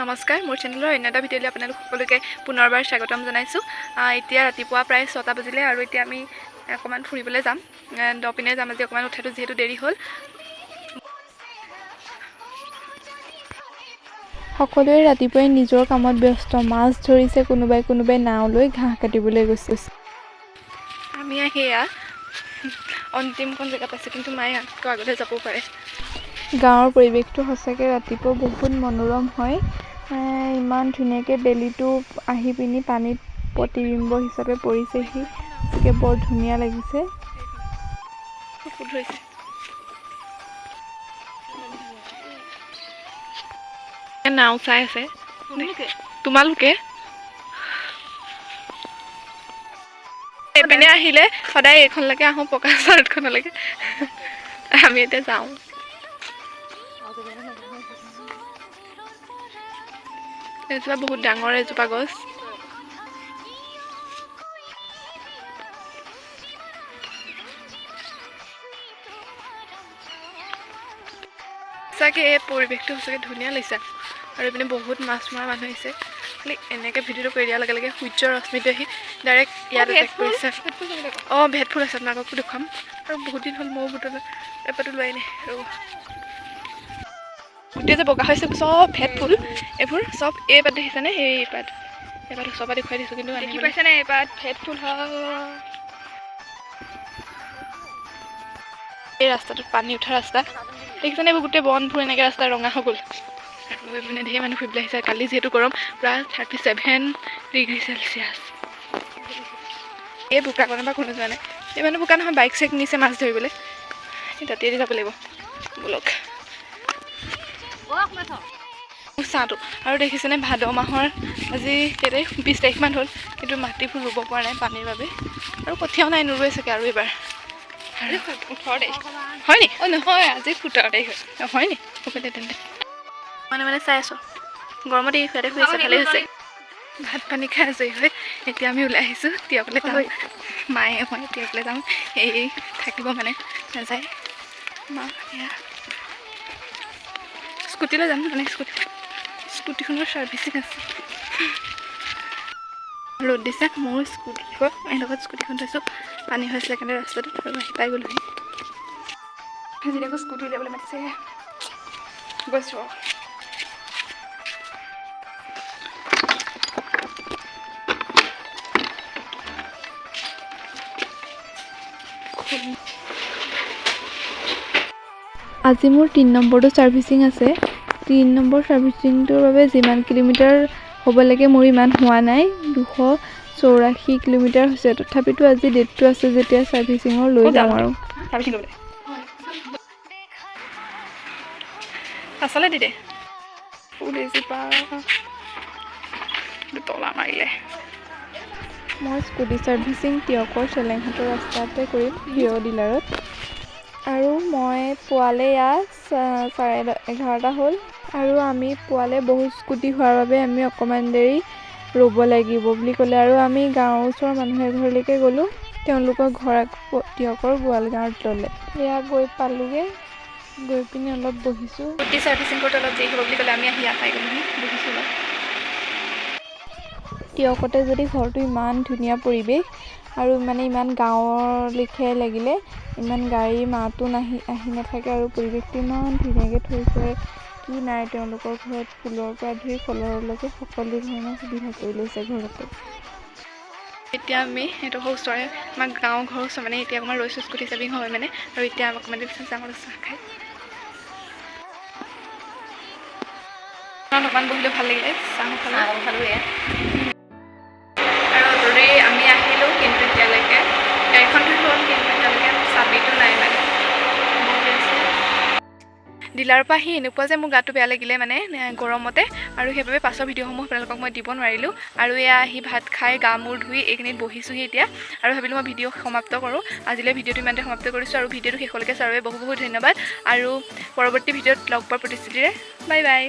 নমস্কাৰ মোৰ চেনেলৰ অন্য এটা ভিডিঅ'লৈ আপোনালোক সকলোকে পুনৰবাৰ স্বাগতম জনাইছোঁ। এতিয়া ৰাতিপুৱা প্ৰায় 6টা বাজিলে আৰু এতিয়া আমি অকণমান ফুৰিবলৈ যাম। দপিনে যাম আজি অকণমান উঠাটো যিহেতু দেৰি হ'ল। সকলোৱে ৰাতিপুৱাই নিজৰ কামত ব্যস্ত। মাছ ধৰিছে, কোনোবাই নাও লৈ ঘাঁহ কাটিবলৈ গৈছে। আমি সেয়া অন্তিমখন জেগা পাইছোঁ, কিন্তু মায়ে আগলৈ যাবও পাৰে। গাঁৱৰ পৰিৱেশটো সঁচাকৈ ৰাতিপুৱা বহুত মনোৰম হয়। ইমান ধুনীয়াকৈ বেলিটো আহি পিনি পানীত প্ৰতিবিম্ব হিচাপে পৰিছেহি, গতিকে বৰ ধুনীয়া লাগিছে। নাও চাই আছে তোমালোকে। এইপিনে আহিলে সদায় এইখনলৈকে আহোঁ, পকা চাৰ্টখনলৈকে। আমি এতিয়া যাওঁ। এজোপা বহুত ডাঙৰ এজোপা গছ। সঁচাকৈ এই পৰিৱেশটো সঁচাকৈ ধুনীয়া লাগিছে। আৰু এইপিনে বহুত মাছ মৰা মানুহ আহিছে। খালি এনেকৈ ভিডিঅ'টো কৰি দিয়াৰ লগে লগে সূৰ্যৰ ৰশ্মিটো আহি ডাইৰেক্ট ইয়াত এটেক কৰিছে। ভেট ফুল আছে, আপোনালোককো দেখুৱাম। আৰু বহুত দিন হ'ল ময়ো এপাতো লোৱাই নাই। আৰু গোটেই যে বগা হৈছে চব ভেট ফুল, এইবোৰ চব এই পাত দেখিছেনে? এই পাত ওচৰৰ পৰা দেখুৱাই দিছোঁ, কিন্তু দেখি পাইছেনে? এই পাত ভেট ফুল হয়। এই ৰাস্তাটোত পানী উঠা ৰাস্তা দেখিছেনে? এইবোৰ গোটেই বনবোৰ এনেকৈ ৰাস্তা ৰঙা হৈ গ'ল। আৰু এইপিনে ধেৰ মানুহ ফুৰিবলৈ আহিছে। কালি যিহেতু গৰম প্ৰায় 37 ডিগ্ৰী চেলচিয়াছ। এই বোকাখনৰ পৰা কোনো যোৱা নাই। এই মানুহ বোকা নহয়, বাইক চাইক নিছে মাছ ধৰিবলৈ। তাতেই যাব লাগিব বোলক চাহটো। আৰু দেখিছেনে ভাদ মাহৰ আজি কেই তাৰিখ? 20 তাৰিখমান হ'ল, কিন্তু মাটিবোৰ ৰুব পৰা নাই পানীৰ বাবে। আৰু কঠীয়াও নাই, নোৰোৱে চাগে আৰু এইবাৰ। 18 তাৰিখ হয় নি? নহয়, আজি 17 তাৰিখ হয় নি? হ'ব দে তেন্তে। মানে চাই আছোঁ। গৰমত এই খুৱাতে শুই আছে, ভালেই হৈছে। ভাত পানী খাই আজৰি হৈ এতিয়া আমি ওলাই আহিছোঁ টিয়কলৈ যাম। মায়ে মই টিয়কলৈ যাম। এই থাকিব মানে নাযায় মা। এয়া স্কুটিলৈ যাম, মানে স্কুটিখনৰ ছাৰ্ভিচিং আছে। ৰ'দ দিছে, মোৰ স্কুটিখন লগত স্কুটিখন থৈছোঁ। পানী হৈছিলে কাৰণে ৰাস্তাটোত আৰু আহি পাই গ'লোহি। আজি আকৌ স্কুটি উলিয়াবলৈ মাতিছে, গৈছোঁ। আজি মোৰ 3 নম্বৰটো ছাৰ্ভিচিং আছে। 3 নম্বৰ ছাৰ্ভিচিংটোৰ বাবে যিমান কিলোমিটাৰ হ'ব লাগে মোৰ ইমান হোৱা নাই, 284 কিলোমিটাৰ হৈছে। তথাপিতো আজি ডেটটো আছে যেতিয়া ছাৰ্ভিচিঙৰ লৈ যাম আৰু। পাছলৈ দি দে ফুল এজোপা তলা মাৰিলে। মই স্কুটি ছাৰ্ভিচিং টিয়কৰ চেলেংহাটৰ ৰাস্তাতে কৰিম, হিৰ' ডিলাৰত। আৰু মই পোৱালে ইয়াত 11:30 হ'ল। আৰু আমি পোৱালে বহুত স্কুটি হোৱাৰ বাবে আমি অকণমান দেৰি ৰ'ব লাগিব বুলি ক'লে। আৰু আমি গাঁৱৰ ওচৰৰ মানুহ এঘৰলৈকে গ'লোঁ। তেওঁলোকৰ ঘৰ টিয়কৰ গোৱাল গাঁৱত ল'লে। এয়া গৈ পালোঁগৈ, গৈ পিনি অলপ বহিছোঁ। স্কুটি ছাৰ্ভিচিং কৰোঁতে অলপ দেৰি হ'ব বুলি ক'লে আমি আহি ইয়াত পাই গ'লোহি, বহিছোঁ অলপ। টিয়কতে যদি ঘৰটো ইমান ধুনীয়া পৰিৱেশ আৰু ইমান গাঁৱৰ লেখীয়াই লাগিলে, ইমান গাড়ী মাতো আহি নাথাকে আৰু পৰিৱেশটো ইমান ধুনীয়াকৈ থৈছে। কি নাই তেওঁলোকৰ ঘৰত, ফুলৰ পৰা ধৰি ফলৰলৈকে সকলো ধৰণৰ সুবিধা কৰি লৈছে ঘৰতে। এতিয়া আমি সেইটো ওচৰৰে আমাৰ গাঁৱৰ ঘৰৰ ওচৰ মানে এতিয়া অকণমান ৰৈছোঁ, স্কুটি ছাৰ্ভিচিং হয় মানে। আৰু এতিয়া অকণমান দেৰি যাম আৰু চাহ খাই। অকণমান বহিলে ভাল লাগিলে, চাহ খালোঁ। আৰু যদি আমি আহিলোঁ, কিন্তু এতিয়ালৈকে গাড়ীখন ধুই হ'ল, কিন্তু এতিয়ালৈকে চাবিটো নাই মানে। ডিলাৰৰ পৰা আহি এনেকুৱা যে মোৰ গাটো বেয়া লাগিলে মানে গৰমতে, আৰু সেইবাবে পাছৰ ভিডিঅ'সমূহ আপোনালোকক মই দিব নোৱাৰিলোঁ। আৰু এয়া আহি ভাত খাই গা মূৰ ধুই এইখিনিত বহিছোঁহি এতিয়া। আৰু ভাবিলোঁ মই ভিডিঅ' সমাপ্ত কৰোঁ। আজিলৈ ভিডিঅ'টো ইমানতে সমাপ্ত কৰিছোঁ। আৰু ভিডিঅ'টো শেষলৈকে চোৱাৰ বাবে বহুত বহুত ধন্যবাদ। আৰু পৰৱৰ্তী ভিডিঅ'ত লগ পোৱাৰ প্ৰতিশ্ৰুতিৰে বাই বাই।